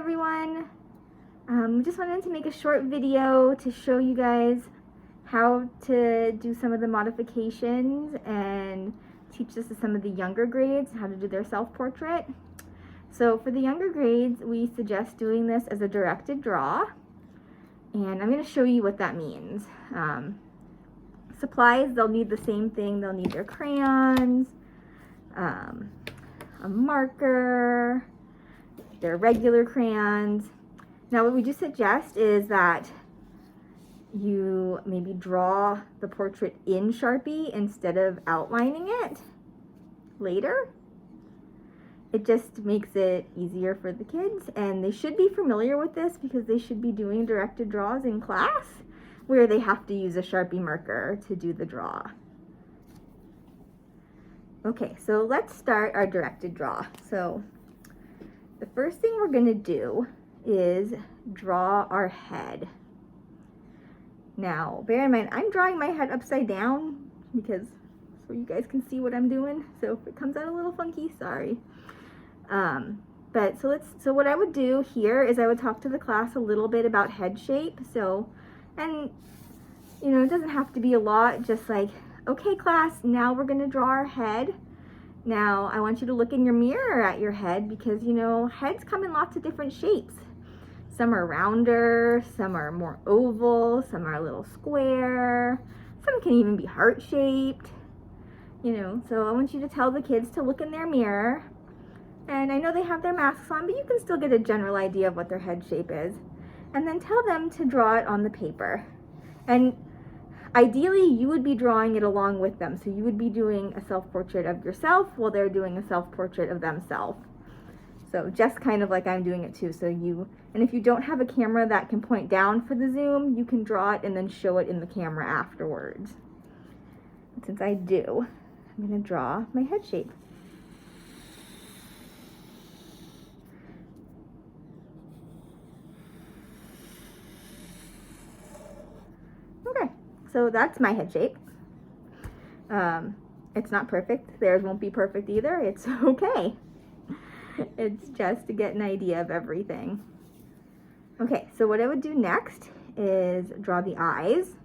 everyone. Just wanted to make a short video to show you guys how to do some of the modifications and teach this to some of the younger grades how to do their self-portrait. So for the younger grades, we suggest doing this as a directed draw, and I'm going to show you what that means. Supplies, they'll need the same thing. They'll need their crayons, a marker, their regular crayons. Now what we do suggest is that you maybe draw the portrait in Sharpie instead of outlining it later. It just makes it easier for the kids, and they should be familiar with this because they should be doing directed draws in class where they have to use a Sharpie marker to do the draw. Okay, so let's start our directed draw. So the first thing we're going to do is draw our head. Now, bear in mind, I'm drawing my head upside down because so you guys can see what I'm doing. So if it comes out a little funky, sorry. So what I would do here is I would talk to the class a little bit about head shape. And you know, it doesn't have to be a lot, just like, okay class, now we're gonna draw our head. Now I want you to look in your mirror at your head because, you know, heads come in lots of different shapes. Some are rounder, some are more oval, some are a little square, some can even be heart-shaped, you know. So I want you to tell the kids to look in their mirror, and I know they have their masks on, but you can still get a general idea of what their head shape is, and then tell them to draw it on the paper. And ideally, you would be drawing it along with them, so you would be doing a self-portrait of yourself while they're doing a self-portrait of themselves. So just kind of like I'm doing it too. And if you don't have a camera that can point down for the zoom, you can draw it and then show it in the camera afterwards. And since I do, I'm going to draw my head shape. Okay, so that's my head shape. It's not perfect. Theirs won't be perfect either. It's okay. It's just to get an idea of everything. Okay, so what I would do next is draw the eyes.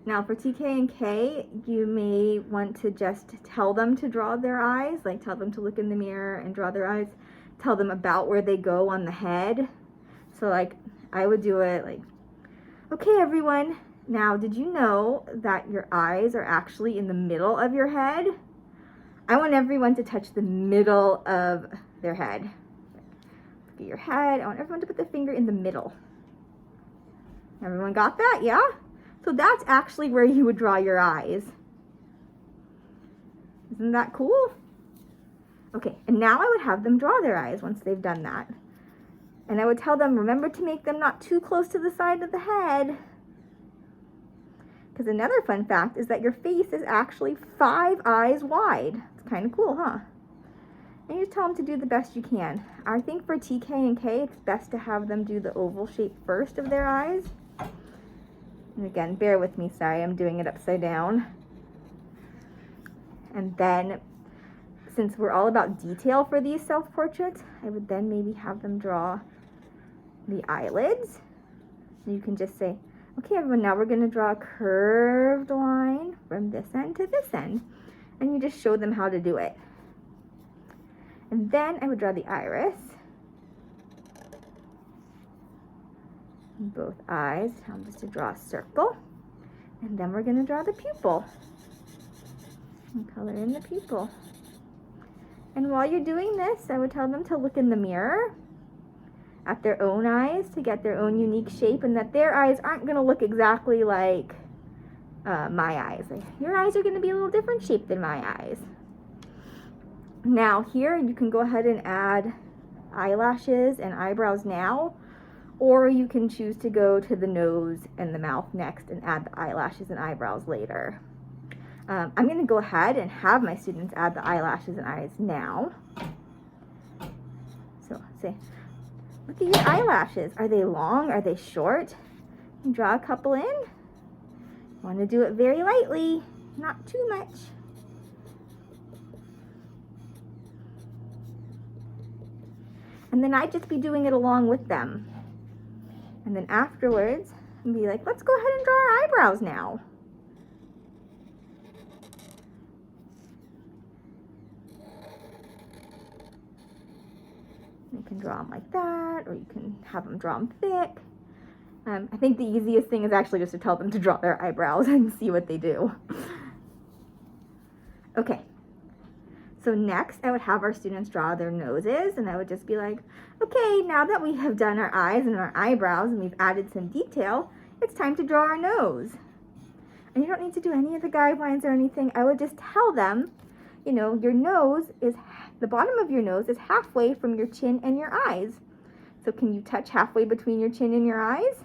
Now for TK and K, you may want to just tell them to draw their eyes, like tell them to look in the mirror and draw their eyes. Tell them about where they go on the head. So like I would do it like, okay everyone, now did you know that your eyes are actually in the middle of your head? I want everyone to touch the middle of their head. Look at your head. I want everyone to put their finger in the middle. Everyone got that? Yeah? So that's actually where you would draw your eyes. Isn't that cool? Okay, and now I would have them draw their eyes once they've done that. And I would tell them, remember to make them not too close to the side of the head. Because another fun fact is that your face is actually 5 eyes wide. It's kind of cool, huh? And you just tell them to do the best you can. I think for TK and K, it's best to have them do the oval shape first of their eyes. And again, bear with me, sorry, I'm doing it upside down. And then, since we're all about detail for these self-portraits, I would then maybe have them draw the eyelids. And you can just say, okay everyone, now we're going to draw a curved line from this end to this end. And you just show them how to do it. And then I would draw the iris. Both eyes, tell them just to draw a circle. And then we're going to draw the pupil. And color in the pupil. And while you're doing this, I would tell them to look in the mirror at their own eyes to get their own unique shape, and that their eyes aren't going to look exactly like my eyes. Like, your eyes are going to be a little different shape than my eyes. Now here you can go ahead and add eyelashes and eyebrows now, or you can choose to go to the nose and the mouth next and add the eyelashes and eyebrows later. I'm going to go ahead and have my students add the eyelashes and eyes now. So say, look at your eyelashes. Are they long? Are they short? And draw a couple in. You want to do it very lightly, not too much. And then I'd just be doing it along with them. And then afterwards, I'd be like, let's go ahead and draw our eyebrows now. You can draw them like that, or you can have them draw them thick. I think the easiest thing is actually just to tell them to draw their eyebrows and see what they do. Okay, so next I would have our students draw their noses, and I would just be like, okay, now that we have done our eyes and our eyebrows and we've added some detail, it's time to draw our nose. And you don't need to do any of the guidelines or anything. I would just tell them, you know, your nose is, the bottom of your nose is halfway from your chin and your eyes. So can you touch halfway between your chin and your eyes?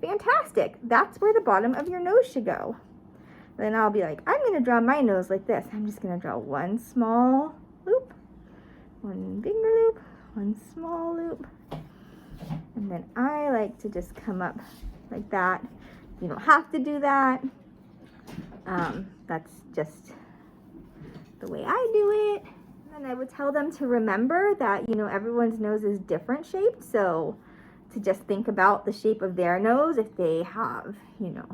Fantastic. That's where the bottom of your nose should go. Then I'll be like, I'm going to draw my nose like this. I'm just going to draw one small loop, one bigger loop, one small loop. And then I like to just come up like that. You don't have to do that. That's just the way I do it. And I would tell them to remember that, you know, everyone's nose is different shaped. So to just think about the shape of their nose. If they have, you know,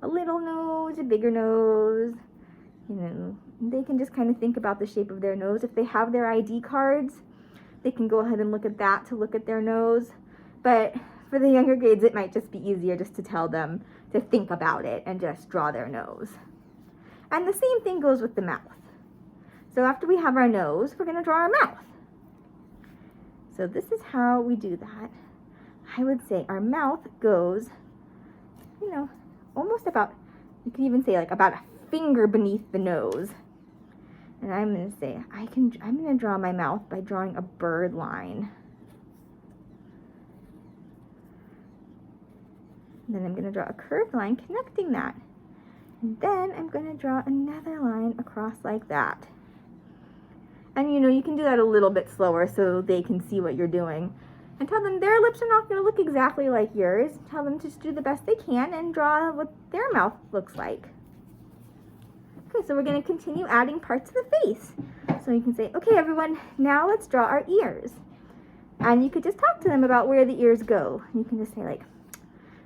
a little nose, a bigger nose, you know, they can just kind of think about the shape of their nose. If they have their ID cards, they can go ahead and look at that to look at their nose. But for the younger grades, it might just be easier just to tell them to think about it and just draw their nose. And the same thing goes with the mouth. So after we have our nose, we're going to draw our mouth. So this is how we do that. I would say our mouth goes, you know, almost about, you can even say like about a finger beneath the nose. And I'm going to say, I'm going to draw my mouth by drawing a bird line. And then I'm going to draw a curved line connecting that. And then I'm going to draw another line across like that. And you know, you can do that a little bit slower so they can see what you're doing. And tell them their lips are not going to look exactly like yours. Tell them to just do the best they can and draw what their mouth looks like. Okay, so we're going to continue adding parts of the face. So you can say, okay everyone, now let's draw our ears. And you could just talk to them about where the ears go. You can just say like,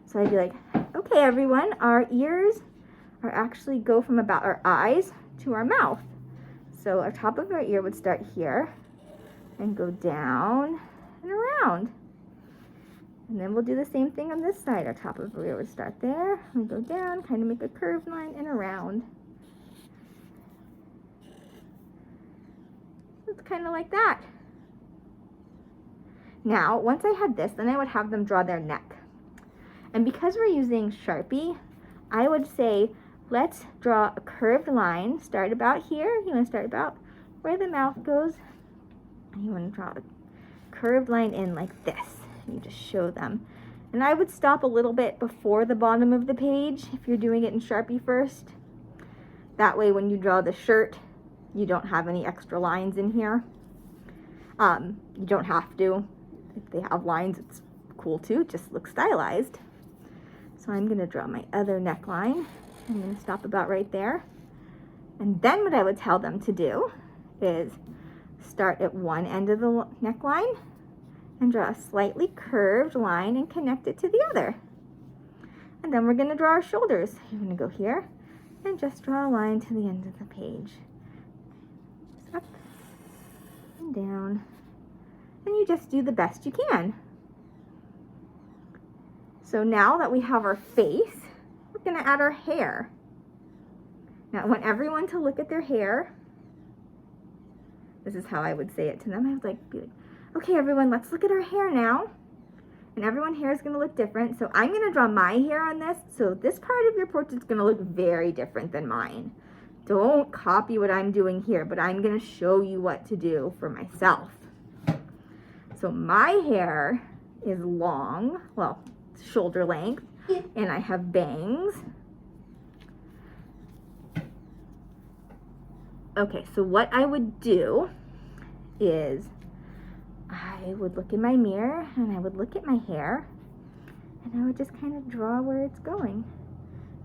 so I'd be like, okay everyone, our ears are actually go from about our eyes to our mouth. So our top of our ear would start here and go down and around. And then we'll do the same thing on this side. Our top of our ear would start there and go down, kind of make a curved line and around. It's kind of like that. Now, once I had this, then I would have them draw their neck. And because we're using Sharpie, I would say, let's draw a curved line. Start about here. You want to start about where the mouth goes. And you want to draw a curved line in like this. You just show them. And I would stop a little bit before the bottom of the page if you're doing it in Sharpie first. That way when you draw the shirt, you don't have any extra lines in here. You don't have to. If they have lines, it's cool too. It just looks stylized. So I'm going to draw my other neckline. I'm going to stop about right there. And then what I would tell them to do is start at one end of the neckline and draw a slightly curved line and connect it to the other. And then we're going to draw our shoulders. You're going to go here and just draw a line to the end of the page. Just up and down. And you just do the best you can. So now that we have our face, we're going to add our hair. Now I want everyone to look at their hair. This is how I would say it to them. I would be like, okay everyone, let's look at our hair now. And everyone's hair is going to look different. So I'm going to draw my hair on this. So this part of your portrait is going to look very different than mine. Don't copy what I'm doing here, but I'm going to show you what to do for myself. So my hair is long, well, shoulder length, and I have bangs. Okay, so what I would do is I would look in my mirror and I would look at my hair and I would just kind of draw where it's going.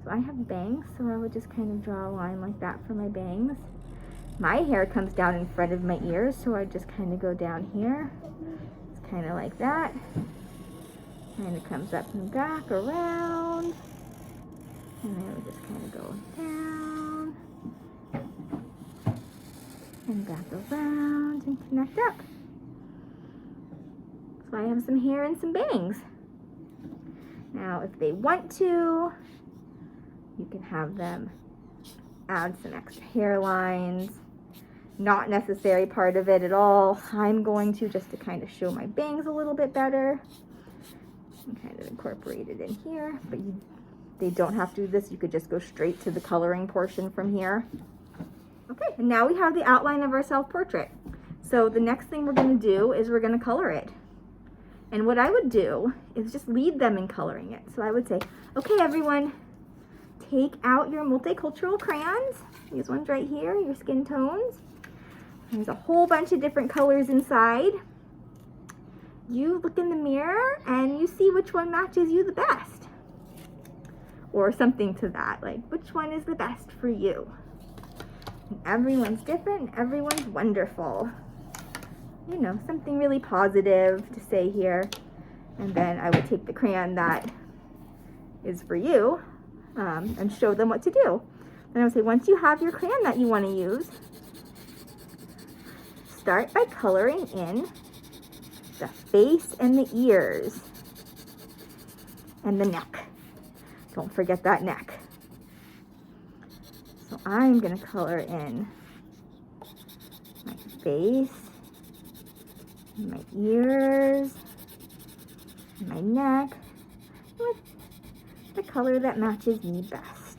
So I have bangs, so I would just kind of draw a line like that for my bangs. My hair comes down in front of my ears, so I just kind of go down here. It's kind of like that. And it comes up and back around. And then we just kind of go down and back around and connect up. So I have some hair and some bangs. Now, if they want to, you can have them add some extra hairlines. Not necessary part of it at all. I'm going to just to kind of show my bangs a little bit better. And kind of incorporate it in here, but they don't have to do this. You could just go straight to the coloring portion from here. Okay, and now we have the outline of our self-portrait. So the next thing we're going to do is we're going to color it. And what I would do is just lead them in coloring it. So I would say, okay, everyone, take out your multicultural crayons. These ones right here, your skin tones. There's a whole bunch of different colors inside. You look in the mirror and you see which one matches you the best. Or something to that, like which one is the best for you. And everyone's different and everyone's wonderful. You know, something really positive to say here. And then I would take the crayon that is for you and show them what to do. Then I would say, once you have your crayon that you want to use, start by coloring in the face and the ears and the neck. Don't forget that neck. So I'm going to color in my face, my ears, my neck with the color that matches me best.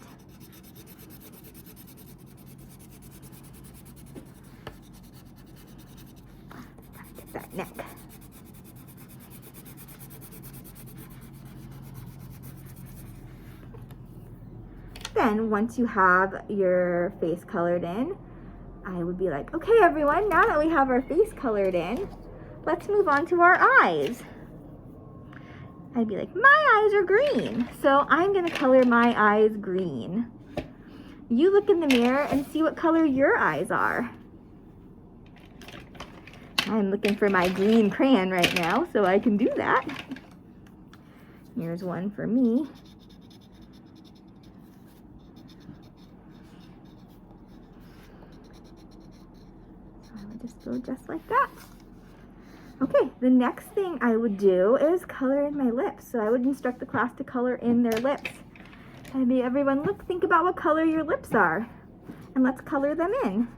Gotta get that neck. Then once you have your face colored in, I would be like, okay everyone, now that we have our face colored in, let's move on to our eyes. I'd be like, my eyes are green, so I'm gonna color my eyes green. You look in the mirror and see what color your eyes are. I'm looking for my green crayon right now, so I can do that. Here's one for me. Just go just like that. Okay, the next thing I would do is color in my lips. So I would instruct the class to color in their lips. I'd be, everyone, look, think about what color your lips are. And let's color them in.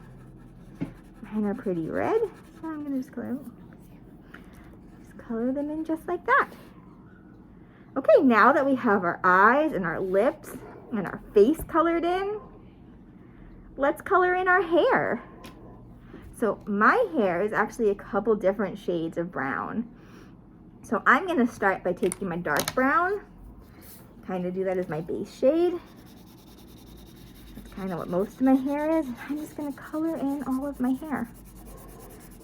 Mine are pretty red, so I'm gonna just color them in just like that. Okay, now that we have our eyes and our lips and our face colored in, let's color in our hair. So my hair is actually a couple different shades of brown. So I'm going to start by taking my dark brown, kind of do that as my base shade. That's kind of what most of my hair is. I'm just going to color in all of my hair.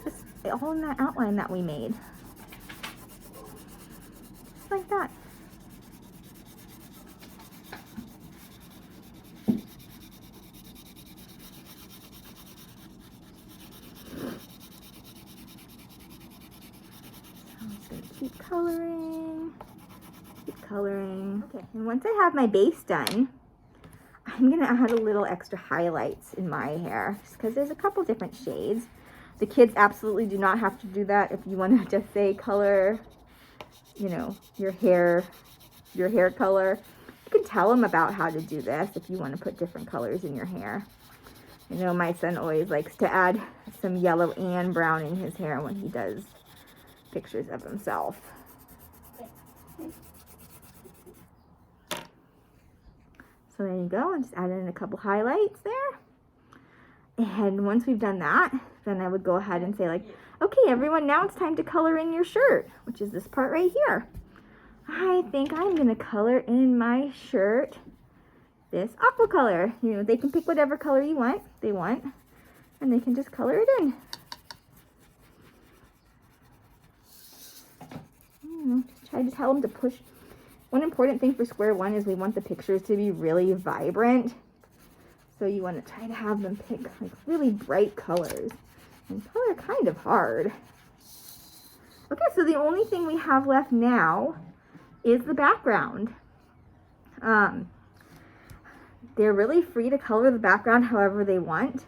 Just all in that outline that we made. Just like that. Keep coloring. Okay, and once I have my base done, I'm gonna add a little extra highlights in my hair, just because there's a couple different shades. The kids absolutely do not have to do that. If you want to just say color, you know, your hair color, you can tell them about how to do this if you want to put different colors in your hair. I know my son always likes to add some yellow and brown in his hair when he does pictures of himself. So there you go, I just added in a couple highlights there. And once we've done that, then I would go ahead and say like, okay everyone, now it's time to color in your shirt, which is this part right here. I think I'm gonna color in my shirt this aqua color. You know, they can pick whatever color they want, and they can just color it in. Just try to tell them to push. One important thing for square one is we want the pictures to be really vibrant. So you want to try to have them pick like really bright colors. And color are kind of hard. Okay, so the only thing we have left now is the background. They're really free to color the background however they want.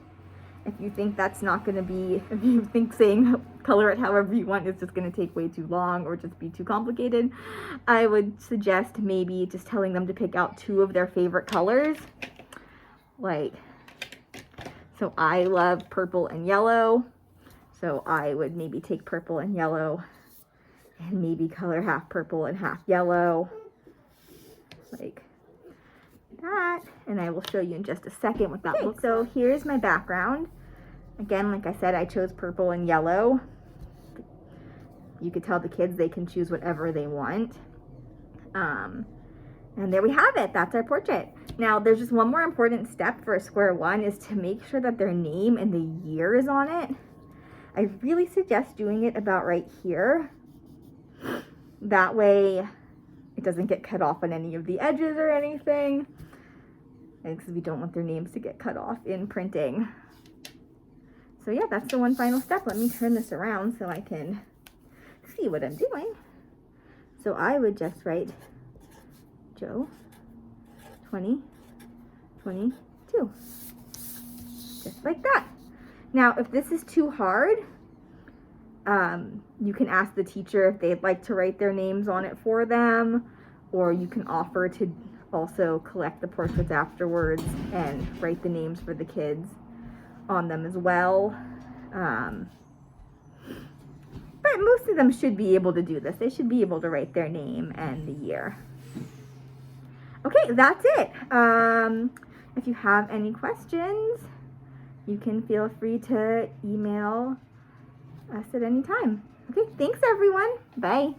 If you think that's not going to be, if you think saying color it however you want is just going to take way too long or just be too complicated, I would suggest maybe just telling them to pick out 2 of their favorite colors. Like, so I love purple and yellow, so I would maybe take purple and yellow and maybe color half purple and half yellow, like that. And I will show you in just a second what that looks like. So here's my background. Again, like I said, I chose purple and yellow. You could tell the kids they can choose whatever they want. And there we have it. That's our portrait. Now, there's just one more important step for a square one is to make sure that their name and the year is on it. I really suggest doing it about right here. That way it doesn't get cut off on any of the edges or anything. Because we don't want their names to get cut off in printing. So yeah, that's the one final step. Let me turn this around so I can see what I'm doing. So I would just write Joe 2022. Just like that. Now, if this is too hard, you can ask the teacher if they'd like to write their names on it for them, or you can offer to also collect the portraits afterwards and write the names for the kids on them as well. But most of them should be able to do this. They should be able to write their name and the year. Okay, that's it. If you have any questions, you can feel free to email us at any time. Okay, thanks everyone. Bye.